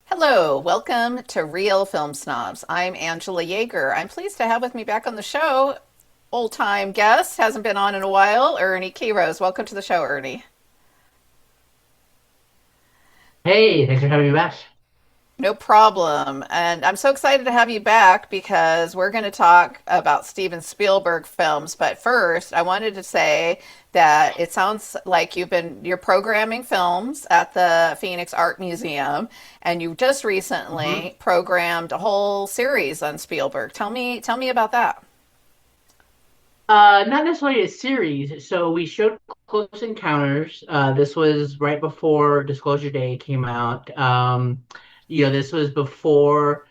Hello, welcome to Reel Film Snobs. I'm Angela Yeager. I'm pleased to have with me back on the show old time guest, hasn't been on in a while, Ernie Quiroz. Welcome to the show, Ernie. Hey, thanks for having me back. No problem. And I'm so excited to have you back because we're going to talk about Steven Spielberg films. But first, I wanted to say that it sounds like you're programming films at the Phoenix Art Museum, and you just hmm recently programmed a whole series on Spielberg. Tell me about that. Not necessarily a series. So we showed Close Encounters. This was right before Disclosure Day came out. This was before,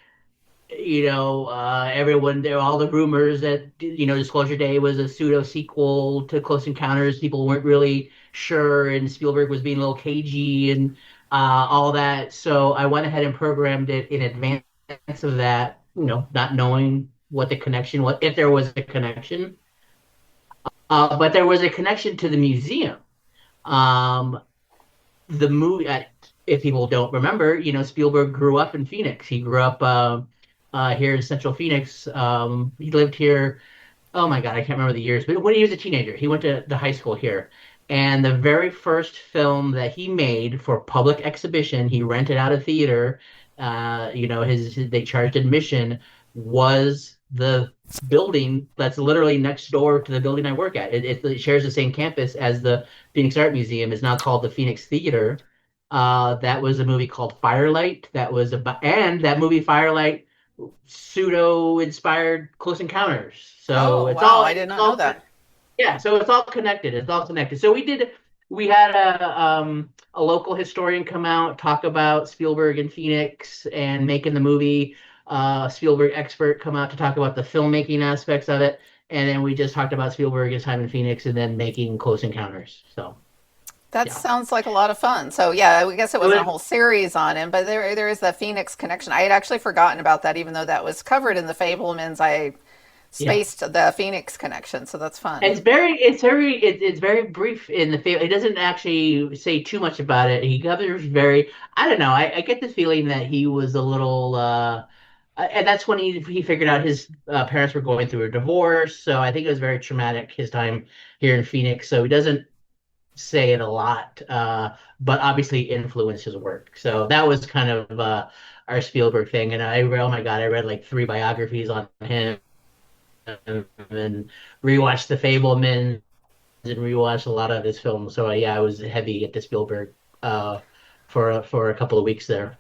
everyone there, all the rumors that, Disclosure Day was a pseudo sequel to Close Encounters. People weren't really sure, and Spielberg was being a little cagey and all that. So I went ahead and programmed it in advance of that, not knowing what the connection was, if there was a connection. But there was a connection to the museum. Um, the movie, if people don't remember, Spielberg grew up in Phoenix. He grew up here in Central Phoenix. He lived here. Oh my God, I can't remember the years, but when he was a teenager, he went to the high school here. And the very first film that he made for public exhibition, he rented out a theater. They charged admission was the building that's literally next door to the building I work at. It shares the same campus as the Phoenix Art Museum. Is now called the Phoenix Theater. That was a movie called Firelight. And that movie Firelight pseudo inspired Close Encounters. So Oh, it's wow, all I did it's not know all that. yeah, so it's all connected. It's all connected. So we had a local historian come out, talk about Spielberg and Phoenix and making the movie. Spielberg expert come out to talk about the filmmaking aspects of it. And then we just talked about Spielberg, his time in Phoenix, and then making Close Encounters. So That yeah. sounds like a lot of fun. So yeah, I guess it It wasn't a was, whole series on him, but there is the Phoenix connection. I had actually forgotten about that, even though that was covered in the Fablemans. I yeah. spaced the Phoenix connection, so that's fun. It's very brief in the film. It doesn't actually say too much about it. He covers I don't know. I get the feeling that he was a little, and that's when he figured out his parents were going through a divorce. So I think it was very traumatic his time here in Phoenix. So he doesn't say it a lot, but obviously influenced his work. So that was kind of our Spielberg thing. And oh my God, I read like three biographies on him and rewatched The Fablemans and rewatched a lot of his films. So yeah, I was heavy at the Spielberg for a couple of weeks there.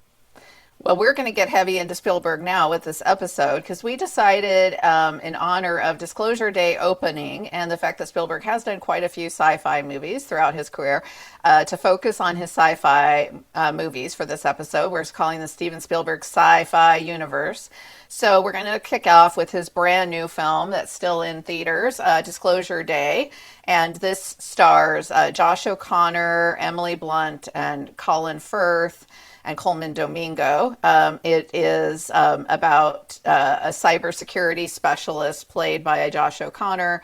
Well, we're going to get heavy into Spielberg now with this episode because we decided, in honor of Disclosure Day opening and the fact that Spielberg has done quite a few sci fi movies throughout his career, to focus on his sci fi movies for this episode. We're calling the Steven Spielberg Sci Fi Universe. So we're going to kick off with his brand new film that's still in theaters, Disclosure Day. And this stars Josh O'Connor, Emily Blunt, and Colin Firth and Coleman Domingo. It is about a cybersecurity specialist played by Josh O'Connor,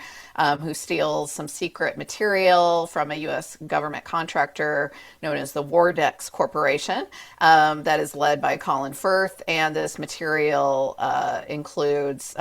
who steals some secret material from a U.S. government contractor known as the Wardex Corporation, that is led by Colin Firth. And this material includes,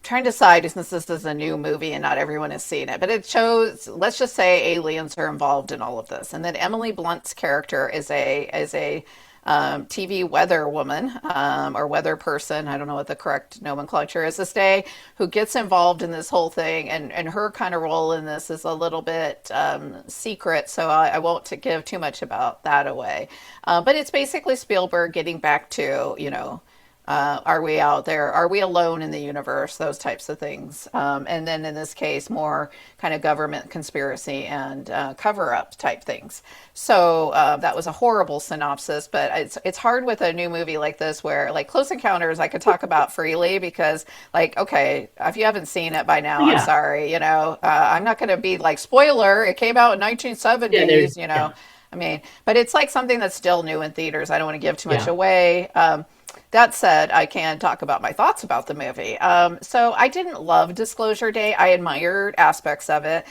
trying to decide since this is a new movie and not everyone has seen it, but it shows. Let's just say aliens are involved in all of this, and then Emily Blunt's character is a TV weather woman, or weather person. I don't know what the correct nomenclature is this day, who gets involved in this whole thing, and her kind of role in this is a little bit secret, so I won't give too much about that away. But it's basically Spielberg getting back to Are we out there? Are we alone in the universe? Those types of things. And then in this case, more kind of government conspiracy and cover up type things. So that was a horrible synopsis, but it's hard with a new movie like this where, like Close Encounters, I could talk about freely because, like, okay, if you haven't seen it by now, I'm Yeah, sorry. I'm not going to be like, spoiler, it came out in yeah, there, 1970s, yeah, I mean, but it's like something that's still new in theaters. I don't want to give too much yeah. away. That said, I can talk about my thoughts about the movie. So I didn't love Disclosure Day. I admired aspects of it.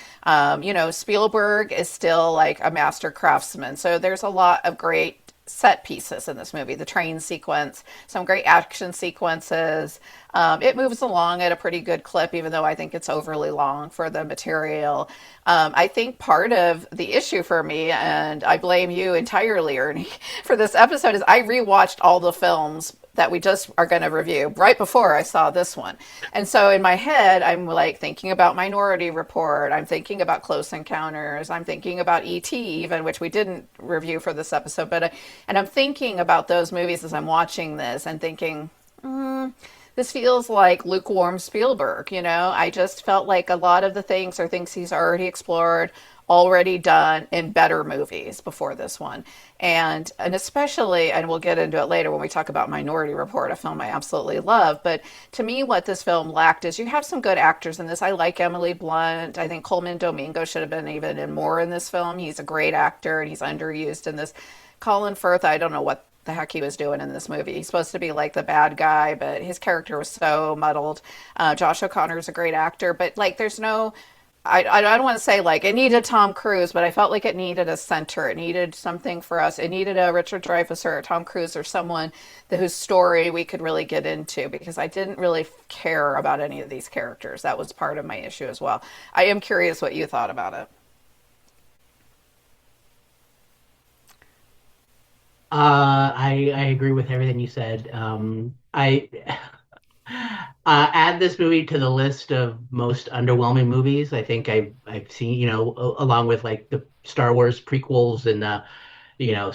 Spielberg is still like a master craftsman. So there's a lot of great set pieces in this movie. The train sequence, some great action sequences. It moves along at a pretty good clip, even though I think it's overly long for the material. I think part of the issue for me, and I blame you entirely, Ernie, for this episode, is I rewatched all the films that we just are going to review right before I saw this one. And so in my head, I'm like thinking about Minority Report. I'm thinking about Close Encounters. I'm thinking about E.T., even, which we didn't review for this episode. And I'm thinking about those movies as I'm watching this and thinking, this feels like lukewarm Spielberg. I just felt like a lot of the things are things he's already explored, already done in better movies before this one. And especially, and we'll get into it later when we talk about Minority Report, a film I absolutely love. But to me, what this film lacked is you have some good actors in this. I like Emily Blunt. I think Coleman Domingo should have been even in more in this film. He's a great actor and he's underused in this. Colin Firth, I don't know what the heck he was doing in this movie. He's supposed to be like the bad guy, but his character was so muddled. Josh O'Connor is a great actor, but like there's no. I don't want to say like it needed Tom Cruise, but I felt like it needed a center. It needed something for us. It needed a Richard Dreyfuss or a Tom Cruise or someone whose story we could really get into because I didn't really care about any of these characters. That was part of my issue as well. I am curious what you thought about it. I agree with everything you said. I add this movie to the list of most underwhelming movies. I think I've seen, along with like the Star Wars prequels and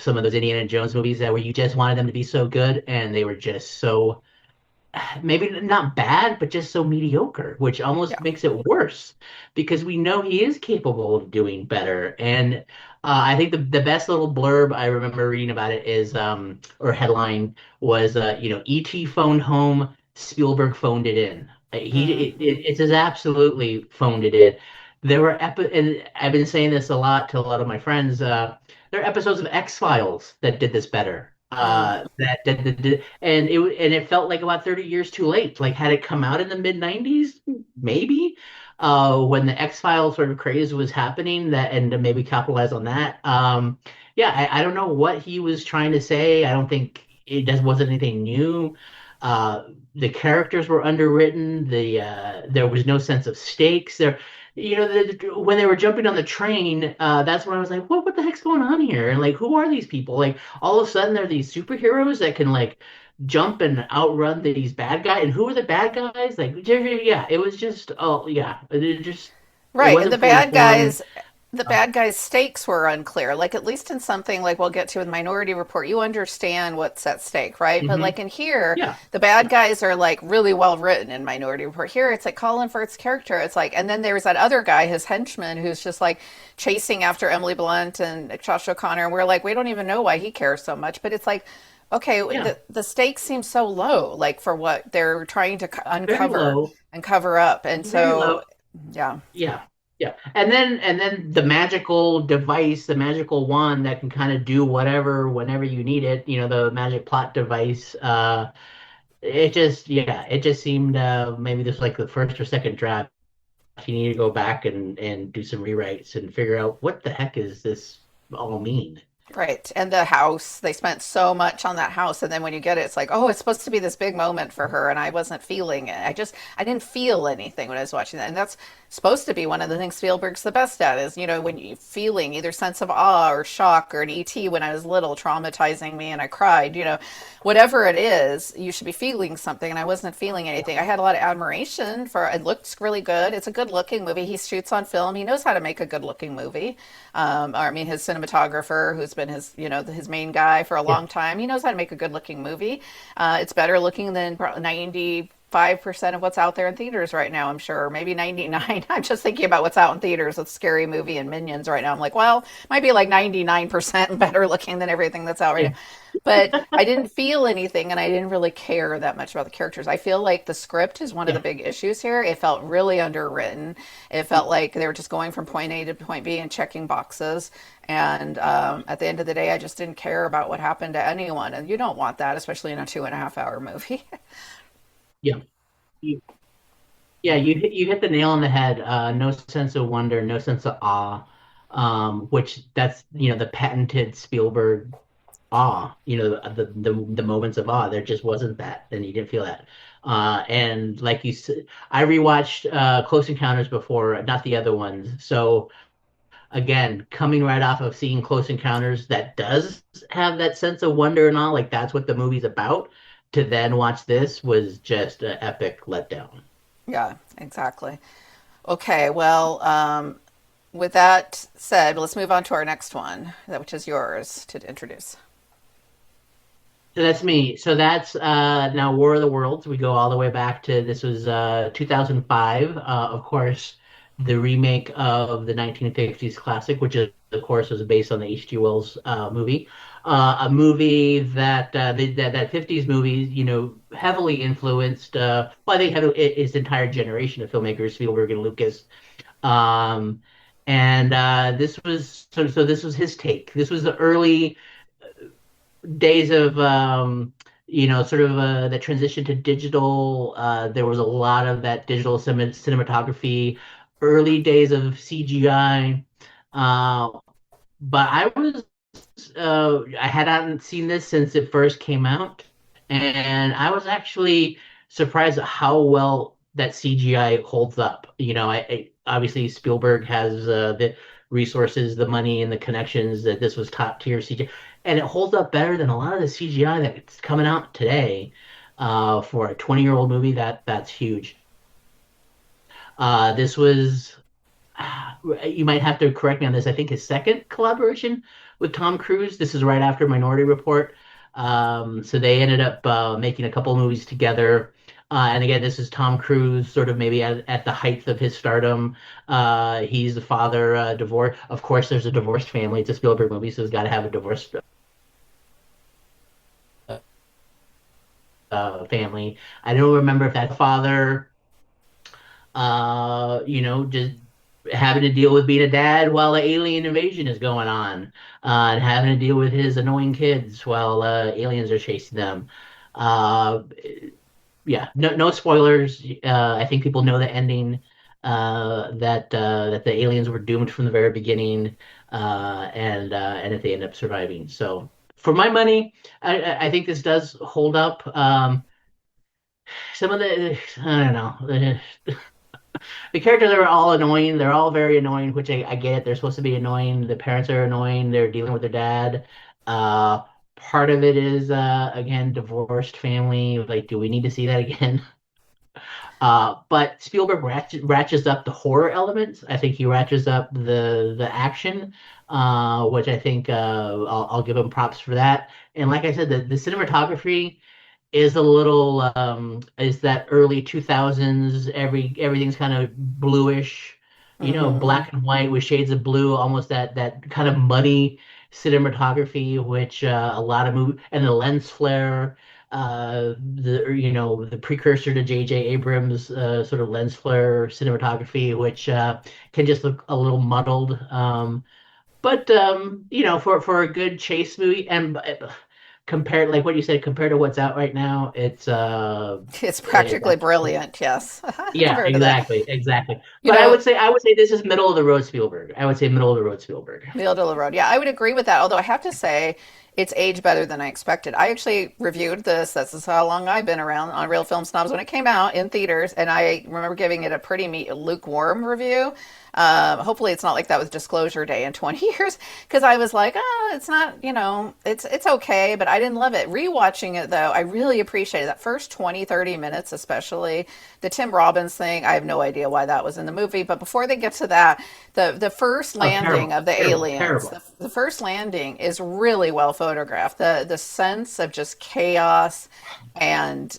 some of those Indiana Jones movies that where you just wanted them to be so good and they were just so maybe not bad, but just so mediocre, which almost Yeah. makes it worse because we know he is capable of doing better. And I think the best little blurb I remember reading about it is, or headline was, E.T. phoned home, Spielberg phoned it in. Mm, It says absolutely phoned it in. And I've been saying this a lot to a lot of my friends. There are episodes of X-Files that did this better. mm. And it felt like about 30 years too late. Like had it come out in the mid 90s, maybe, when the X-Files sort of craze was happening, that and to maybe capitalize on that. Yeah, I don't know what he was trying to say. I don't think it just wasn't anything new. The characters were underwritten. There was no sense of stakes. When they were jumping on the train, that's when I was like, what the heck's going on here? And like, who are these people? Like, all of a sudden, they're these superheroes that can like jump and outrun these bad guys. And who are the bad guys? Like, yeah, it was just, oh yeah, it Right, and wasn't fully formed. the Uh, bad guys' stakes were unclear. Like at least in something like we'll get to with Minority Report, you understand what's at stake, right? But like mhm. in here, Yeah, the bad yeah, guys are like really well written in Minority Report. Here, it's like Colin Firth's character. It's like, and then there's that other guy, his henchman, who's just like chasing after Emily Blunt and Josh O'Connor, and we're like, we don't even know why he cares so much. But it's like, okay, yeah, the stakes seem so low, like for what they're trying to very uncover low, and cover up, and very so low. yeah. Yeah. Yeah. And then the magical device, the magical wand that can kind of do whatever whenever you need it, the magic plot device, it just seemed maybe this was like the first or second draft. You need to go back and do some rewrites and figure out what the heck is this all mean. Right. And the house, they spent so much on that house. And then when you get it, it's like, oh, it's supposed to be this big moment for her. And I wasn't feeling it. I didn't feel anything when I was watching that. And that's supposed to be one of the things Spielberg's the best at is, when you feeling either sense of awe or shock or an ET when I was little, traumatizing me and I cried, whatever it is, you should be feeling something. And I wasn't feeling anything. I had a lot of admiration for it. Looks really good. It's a good looking movie. He shoots on film. He knows how to make a good looking movie. Or I mean, his cinematographer, who's been his, his main guy for a Yeah, long time. He knows how to make a good looking movie. It's better looking than 95% of what's out there in theaters right now, I'm sure. Maybe 99. I'm just thinking about what's out in theaters with Scary Movie and Minions right now. I'm like, well, might be like 99% better looking than everything that's out right yeah, now. But I didn't feel anything and I didn't really care that much about the characters. I feel like the script is one of the yeah. big issues here. It felt really underwritten. It felt like they were just going from point A to point B and checking boxes. And at the end of the day, I just didn't care about what happened to anyone. And you don't want that, especially in a 2.5 hour movie. Yeah. Yeah, you hit the nail on the head. No sense of wonder, no sense of awe, which that's the patented Spielberg awe. The moments of awe. There just wasn't that, and you didn't feel that. And like you said, I rewatched Close Encounters before, not the other ones. So again, coming right off of seeing Close Encounters, that does have that sense of wonder and awe. Like that's what the movie's about. To then watch this was just an epic letdown. Yeah, exactly. Okay, well, with that said, let's move on to our next one, which is yours to introduce. So that's me. So that's now War of the Worlds. We go all the way back to this was 2005. Of course, the remake of the 1950s classic, which is, of course was based on the H.G. Wells movie. A movie that 50s movie, heavily influenced. Well, I think heavily, its entire generation of filmmakers, Spielberg and Lucas. Um, and this was so. This was his take. This was the early days of sort of the transition to digital. There was a lot of that digital cinematography, early days of CGI. Uh, but I hadn't seen this since it first came out, and I was actually surprised at how well that CGI holds up. Obviously Spielberg has the resources, the money, and the connections that this was top tier CGI, and it holds up better than a lot of the CGI that's coming out today. For a 20-year-old movie, that's huge. This was you might have to correct me on this. I think his second collaboration with Tom Cruise. This is right after Minority Report. So they ended up making a couple movies together. And again, this is Tom Cruise, sort of maybe at the height of his stardom. He's the father, divorce. Of course, there's a divorced family. It's a Spielberg movie, so it's got to have a divorced family. I don't remember if that father just having to deal with being a dad while the alien invasion is going on, and having to deal with his annoying kids while aliens are chasing them. Uh, yeah, no spoilers. I think people know the ending. That the aliens were doomed from the very beginning, and that they end up surviving. So, for my money, I think this does hold up. Some of the I don't know. The characters are all annoying. They're all very annoying, which I get. They're supposed to be annoying. The parents are annoying. They're dealing with their dad. Uh, Part of it is again divorced family. Like, do we need to see that again? But Spielberg ratchets up the horror elements. I think he ratchets up the action, which I think I'll give him props for that. And like I said, the cinematography is a little is that early 2000s everything's kind of bluish, Mm-hmm. black and white with shades of blue, almost that kind of muddy cinematography, which a lot of movie, and the lens flare, the precursor to J.J. Abrams sort of lens flare cinematography, which can just look a little muddled. But for a good chase movie, and compared, like what you said, compared to what's out right now, It's it, practically brilliant, yes, yeah, compared to that. exactly. You But know, I would say this is middle of the road Spielberg. I would say middle of the road Spielberg. Middle of the road. Yeah, I would agree with that. Although I have to say, It's aged better than I expected. I actually reviewed this. This is how long I've been around on Real Film Snobs when it came out in theaters, and I remember giving it a pretty lukewarm review. Hopefully, it's not like that with Disclosure Day in 20 years, because I was like, oh, it's not, it's okay, but I didn't love it. Rewatching it though, I really appreciated that first 20, 30 minutes, especially the Tim Robbins thing. I have no idea why that was in the movie, but before they get to that, the first Oh, landing terrible, of the terrible, aliens, terrible. the first landing is really well photographed. The sense of just chaos and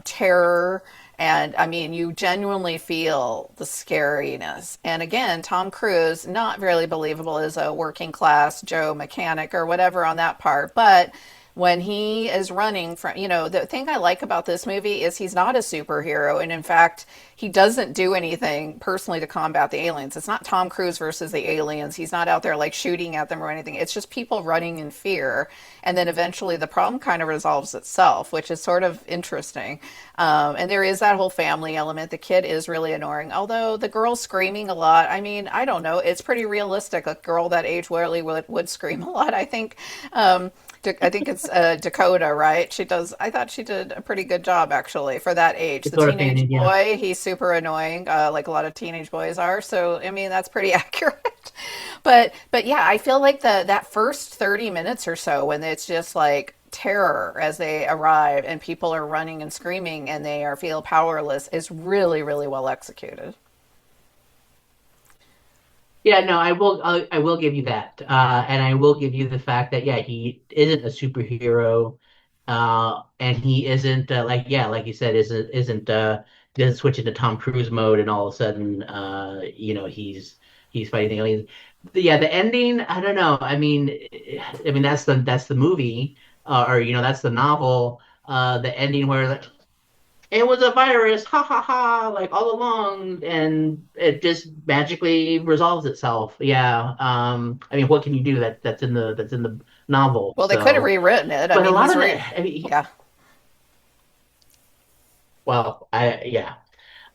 terror. And I mean, you genuinely feel the scariness. And again, Tom Cruise, not really believable as a working class Joe mechanic or whatever on that part, but when he is running from, the thing I like about this movie is he's not a superhero. And in fact, he doesn't do anything personally to combat the aliens. It's not Tom Cruise versus the aliens. He's not out there like shooting at them or anything. It's just people running in fear. And then eventually the problem kind of resolves itself, which is sort of interesting. And there is that whole family element. The kid is really annoying, although the girl's screaming a lot. I mean, I don't know. It's pretty realistic. A girl that age really would scream a lot, I think. I think it's Dakota, right? She does. I thought she did a pretty good job actually for that age. It's The sort of teenage painted, yeah. boy, he's super annoying, like a lot of teenage boys are. So I mean, that's pretty accurate. But yeah, I feel like that first 30 minutes or so when it's just like terror as they arrive and people are running and screaming and they are feel powerless is really really well executed. Yeah, no, I will give you that, and I will give you the fact that yeah, he isn't a superhero, and he isn't like you said, he doesn't switch into Tom Cruise mode, and all of a sudden, he's fighting the aliens. Yeah, the ending, I don't know. I mean that's the movie, or that's the novel. The ending where like, it was a virus, ha ha ha, like all along, and it just magically resolves itself. Yeah. I mean, what can you do that's in the novel? Well, they could have So, rewritten it. I but a mean, lot he's of re it, I mean, yeah. well, yeah,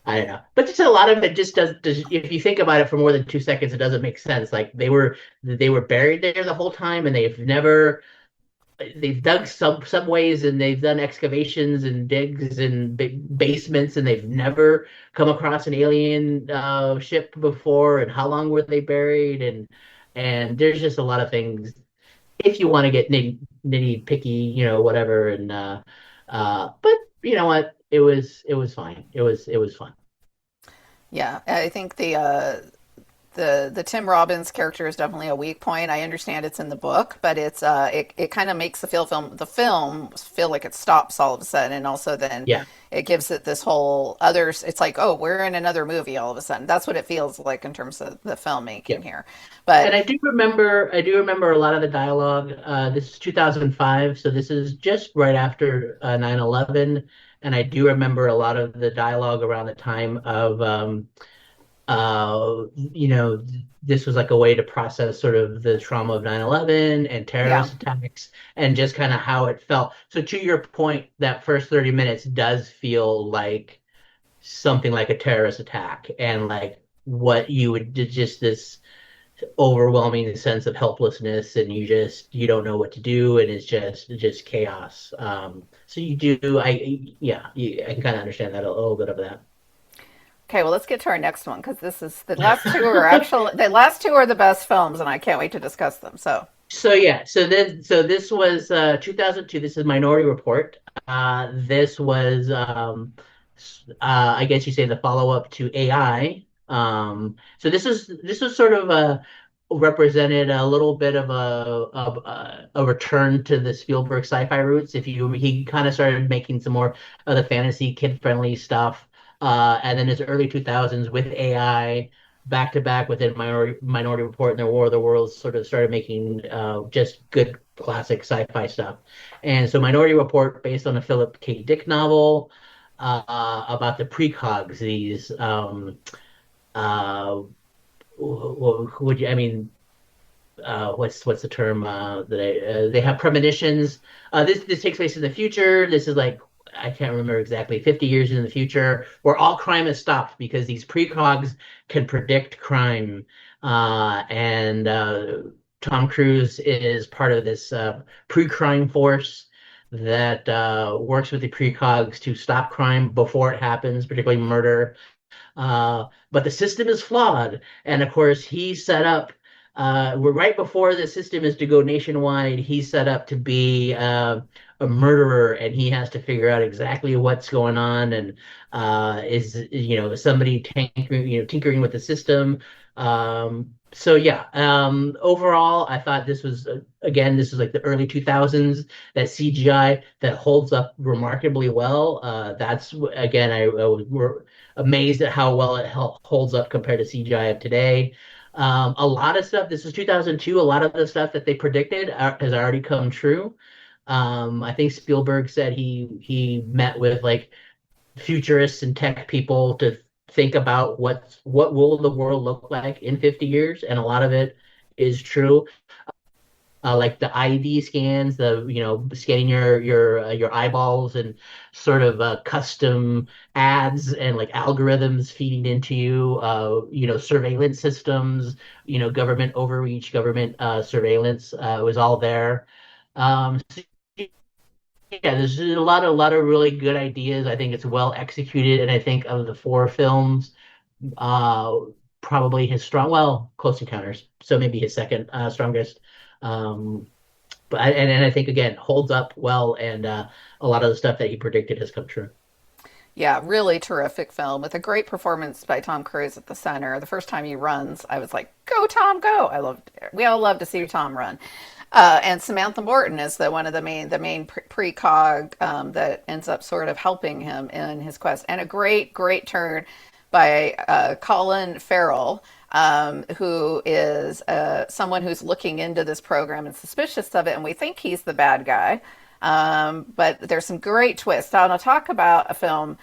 I don't know, but just a lot of it just does. If you think about it for more than 2 seconds, it doesn't make sense. Like they were buried there the whole time, and they've dug subways and they've done excavations and digs and big basements and they've never come across an alien ship before. And how long were they buried? And there's just a lot of things if you want to get nitty picky, whatever. And but you know what? It was fine. It was fun. Yeah, I think the Tim Robbins character is definitely a weak point. I understand it's in the book, but it kind of makes the film feel like it stops all of a sudden, and also then Yeah. it gives it this whole other. It's like, oh, we're in another movie all of a sudden. That's what it feels like in terms of the Yeah. filmmaking here. But And I do remember a lot of the dialogue. This is 2005, so this is just right after 9/11, and I do remember a lot of the dialogue around the time of this was like a way to process sort of the trauma of 9/11 and yeah, terrorist attacks and just kind of how it felt. So to your point, that first 30 minutes does feel like something like a terrorist attack and like what you would just this overwhelming sense of helplessness and you don't know what to do and it's just chaos. So you do I can kind of understand that a little bit of that. okay. Well, let's get to our next one because this is the last two are the best films, and I can't wait to discuss them. So So yeah, so this was 2002. This is Minority Report. This was I guess you say the follow-up to AI. So this is sort of represented a little bit of a return to the Spielberg sci-fi roots. If you He kind of started making some more of the fantasy kid-friendly stuff, and then his early 2000s with AI back to back within Minority Report and the War of the Worlds sort of started making just good classic sci-fi stuff. And so Minority Report, based on a Philip K. Dick novel about the precogs, these uh, would you, I mean, what's the term they have premonitions. This takes place in the future. This is like I can't remember exactly 50 years in the future where all crime is stopped because these precogs can predict crime and Tom Cruise is part of this pre-crime force that works with the precogs to stop crime before it happens, particularly murder. But the system is flawed. And of course, he's set up, we're right before the system is to go nationwide. He's set up to be a murderer, and he has to figure out exactly what's going on and somebody tinkering with the system. So yeah, overall, I thought this was again, this is like the early 2000s, that CGI that holds up remarkably well. That's again, we're amazed at how well it holds up compared to CGI of today. A lot of stuff, this is 2002, a lot of the stuff that they predicted has already come true. I think Spielberg said he met with like futurists and tech people to think about what will the world look like in 50 years, and a lot of it is true. Like the ID scans, scanning your eyeballs and sort of custom ads and like algorithms feeding into you, surveillance systems, government overreach, government surveillance was all there. So yeah, there's a lot of really good ideas. I think it's well executed, and I think of the four films, uh, probably his Close Encounters, so maybe his second strongest. Um, and I think again holds up well, and a lot of the stuff that he predicted has come true. Yeah, really terrific film with a great performance by Tom Cruise at the center. The first time he runs, I was like, "Go Tom, go!" We all love to see Tom run. And Samantha Morton is one of the main precog that ends up sort of helping him in his quest. And a great turn by Colin Farrell, who is someone who's looking into this program and suspicious of it, and we think he's the bad guy. But there's some great twists. Now, I'll talk about a film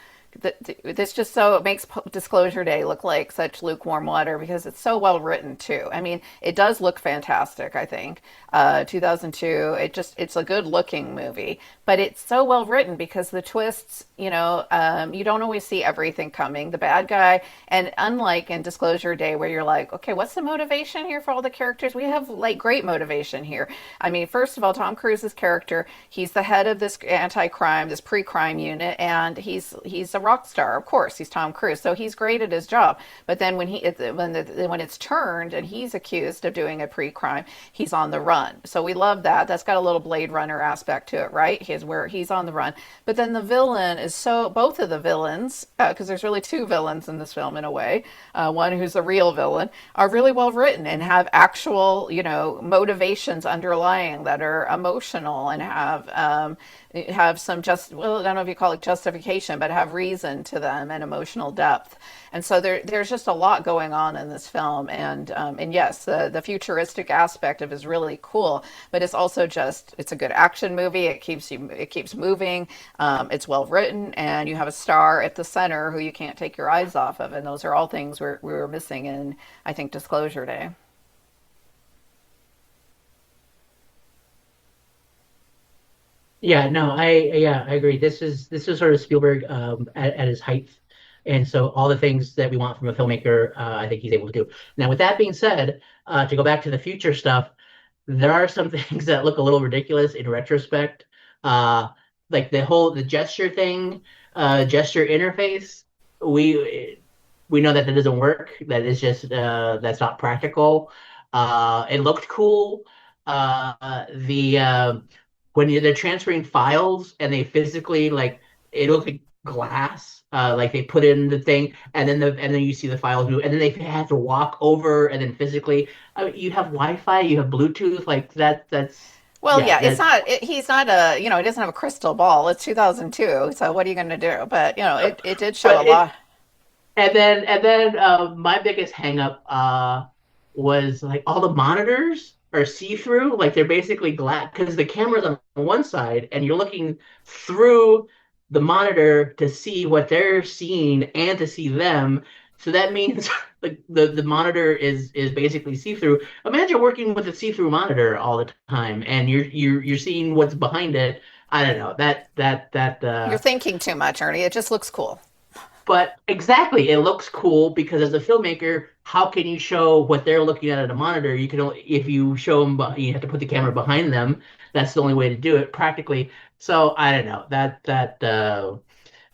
this just so it makes Disclosure Day look like such lukewarm water because it's so well written too. I mean, it does look fantastic. I think 2002. It's a good looking movie, but it's so well written because the twists. You don't always see everything coming. The bad guy, and unlike in Disclosure Day, where you're like, okay, what's the motivation here for all the characters? We have like great motivation here. I mean, first of all, Tom Cruise's character, he's the head of this anti-crime, this pre-crime unit, and he's a rock star. Of course, he's Tom Cruise, so he's great at his job. But then when it's turned and he's accused of doing a pre-crime, he's on the run. So we love that. That's got a little Blade Runner aspect to it, right? He's on the run. But then the villain is both of the villains, because there's really two villains in this film in a way. One who's the real villain are really well written and have actual, motivations underlying that are emotional and have some I don't know if you call it justification, but have reason to them and emotional depth. And so there's just a lot going on in this film. And yes, the futuristic aspect of it is really cool, but it's also it's a good action movie. It keeps moving. It's well written, and you have a star at the center who you can't take your eyes off of. And those are all things we were missing in, I think, Disclosure Day. Yeah, no, I agree. This is sort of Spielberg at his height, and so all the things that we want from a filmmaker, I think he's able to do. Now, with that being said, to go back to the future stuff, there are some things that look a little ridiculous in retrospect, uh, like the gesture thing, gesture interface. We know that doesn't work. That is just that's not practical. It looked cool. The when they're transferring files and they physically like it looks like glass, like they put in the thing and then you see the files move and then they have to walk over and then physically. I mean, you have Wi-Fi, you have Bluetooth, like that. Well, Yeah, yeah, he's not he doesn't have a crystal ball. It's 2002, so what are you going to do? But, it did show but a lot. my biggest hang up was like all the monitors are see-through, like they're basically glass because the camera's on one side and you're looking through the monitor to see what they're seeing and to see them. So that means like the monitor is basically see-through. Imagine working with a see-through monitor all the time and you're seeing what's behind it. I don't know. That You're thinking too much, Ernie. It just looks cool. But exactly, it looks cool because as a filmmaker, how can you show what they're looking at a monitor? You can only, if you show them, you have to put the camera behind them. That's the only way to do it practically. So I don't know that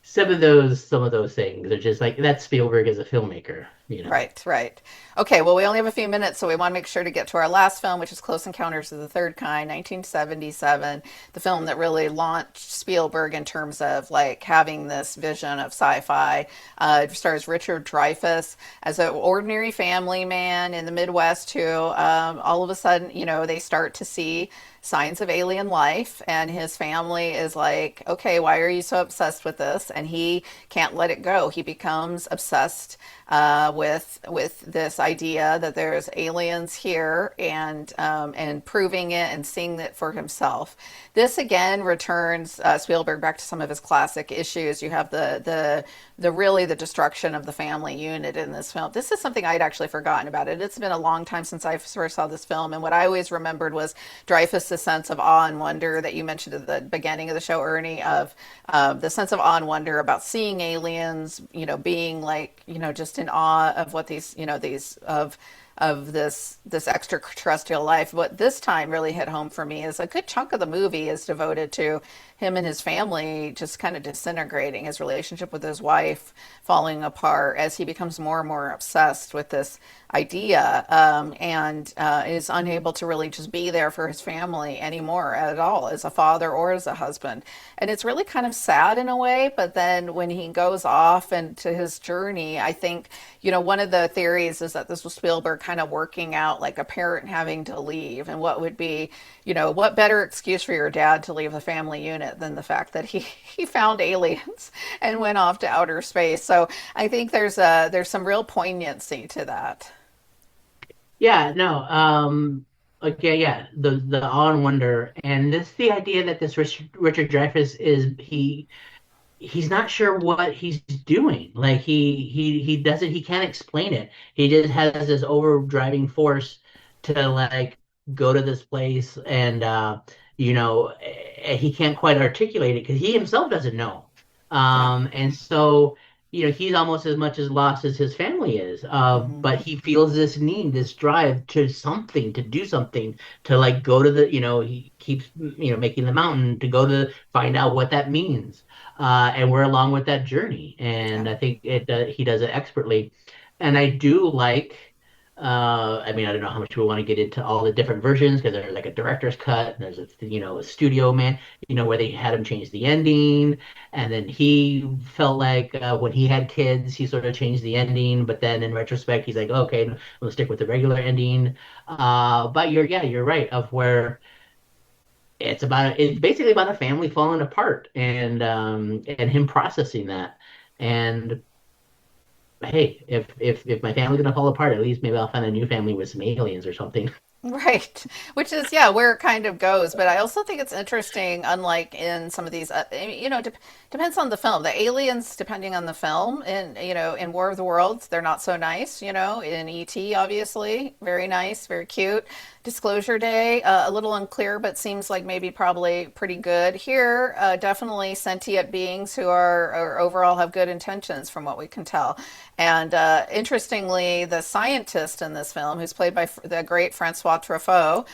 some of those things are just like that's Spielberg as a filmmaker, you know. Right, right. Okay, well, we only have a few minutes, so we want to make sure to get to our last film, which is Close Encounters of the Third Kind, 1977, the film that really launched Spielberg in terms of like having this vision of sci-fi. It stars Richard Dreyfuss as an ordinary family man in the Midwest who, all of a sudden, they start to see signs of alien life, and his family is like, okay, why are you so obsessed with this? And he can't let it go. He becomes obsessed with this idea that there's aliens here, and proving it and seeing it for himself. This again returns Spielberg back to some of his classic issues. You have the really the destruction of the family unit in this film. This is something I'd actually forgotten about it. It's been a long time since I first saw this film, and what I always remembered was Dreyfuss' sense of awe and wonder that you mentioned at the beginning of the show, Ernie, of the sense of awe and wonder about seeing aliens, being like, just in awe of what these of this extraterrestrial life. What this time really hit home for me is a good chunk of the movie is devoted to him and his family just kind of disintegrating, his relationship with his wife falling apart as he becomes more and more obsessed with this idea, and is unable to really just be there for his family anymore at all as a father or as a husband. And it's really kind of sad in a way, but then when he goes off into his journey, I think, one of the theories is that this was Spielberg kind of working out like a parent having to leave, and what would be, what better excuse for your dad to leave the family unit than the fact that he found aliens and went off to outer space. So I think there's some real poignancy to that. Yeah, no. Okay, yeah. The awe and wonder, and this the idea that this Richard Dreyfuss he's not sure what he's doing. Like he doesn't he can't explain it. He just has this overdriving force to like go to this place and he can't quite articulate it because he himself doesn't know. Yeah. And so he's almost as much as lost as his family is. Hmm. But he feels this need, this drive to something, to do something, to like go to he keeps making the mountain to go to find out what that means, and we're along with that journey. Yeah. And I think he does it expertly. And I do like. I mean, I don't know how much people want to get into all the different versions because there's like a director's cut and there's a studio man, where they had him change the ending, and then he felt like when he had kids, he sort of changed the ending, but then in retrospect, he's like, okay, we'll stick with the regular ending. But you're right of where it's basically about a family falling apart and him processing that. And hey, if my family's gonna fall apart, at least maybe I'll find a new family with some aliens or something. Right. Which is, yeah, where it kind of goes. But I also think it's interesting, unlike in some of these, depends on the film. The aliens, depending on the film, in War of the Worlds, they're not so nice. In E.T., obviously, very nice, very cute. Disclosure Day, a little unclear, but seems like maybe probably pretty good. Here, definitely sentient beings who are overall have good intentions from what we can tell. And interestingly, the scientist in this film, who's played by the great Francois Truffaut,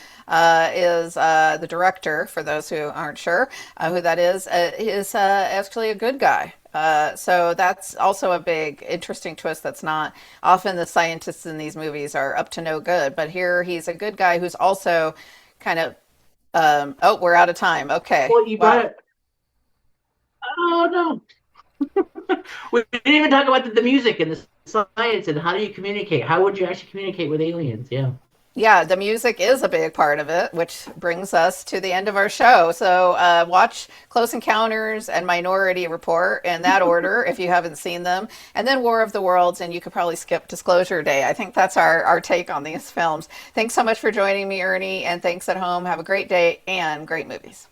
is the director, for those who aren't sure who that is actually a good guy. So that's also a big, interesting twist. That's not often the scientists in these movies are up to no good, but here he's a good guy who's also kind of. Oh, we're out of time. Okay. Well, you brought Wow. it. Oh no, we didn't even talk about the music and the science and how do you communicate? How would you actually communicate with aliens? Yeah. Yeah, the music is a big part of it, which brings us to the end of our show. So watch Close Encounters and Minority Report in that order if you haven't seen them, and then War of the Worlds, and you could probably skip Disclosure Day. I think that's our take on these films. Thanks so much for joining me, Ernie, and thanks at home. Have a great day and great movies.